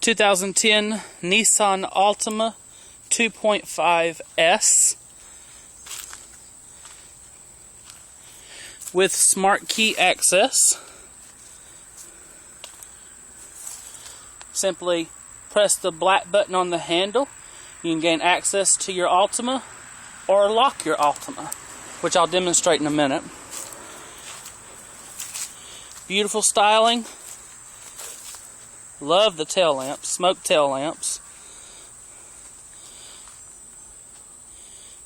2010 Nissan Altima 2.5S with SmartKey access. Simply press the black button on the handle. You can gain access to your Altima or lock your Altima, which I'll demonstrate in a minute. Beautiful styling. Love the tail lamps, smoke tail lamps.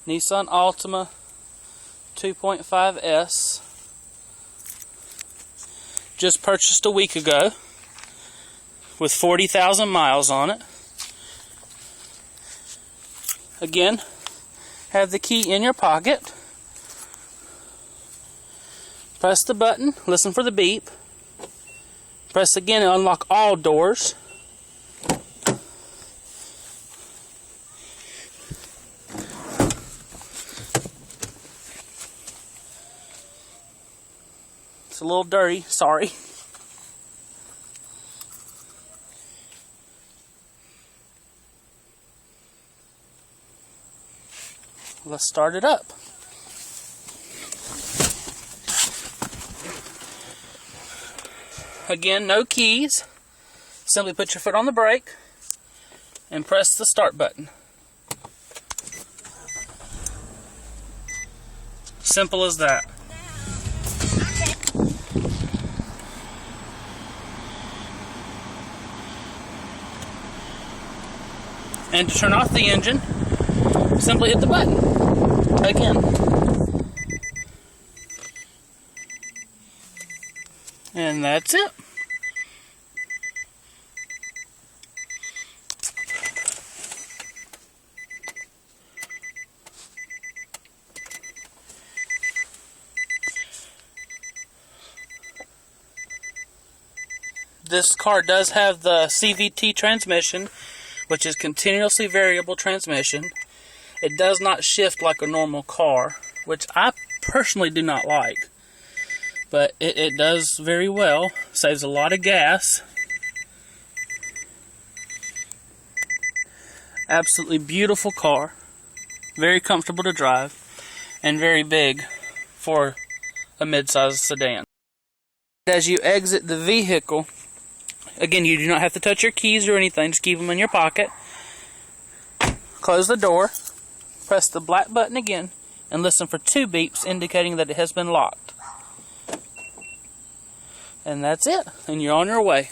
Nissan Altima 2.5S. Just purchased a week ago with 40,000 miles on it. Again, have the key in your pocket. Press the button, listen for the beep. Press again and unlock all doors. It's a little dirty, sorry. Let's start it up. Again, no keys. Simply put your foot on the brake and press the start button. Simple as that. And to turn off the engine, simply hit the button again. And that's it. This car does have the CVT transmission, which is continuously variable transmission. It does not shift like a normal car, which I personally do not like. But it does very well. Saves a lot of gas. Absolutely beautiful car. Very comfortable to drive. And very big for a mid-sized sedan. As you exit the vehicle, again, you do not have to touch your keys or anything. Just keep them in your pocket. Close the door. Press the black button again. And listen for 2 beeps indicating that it has been locked. And that's it. And you're on your way.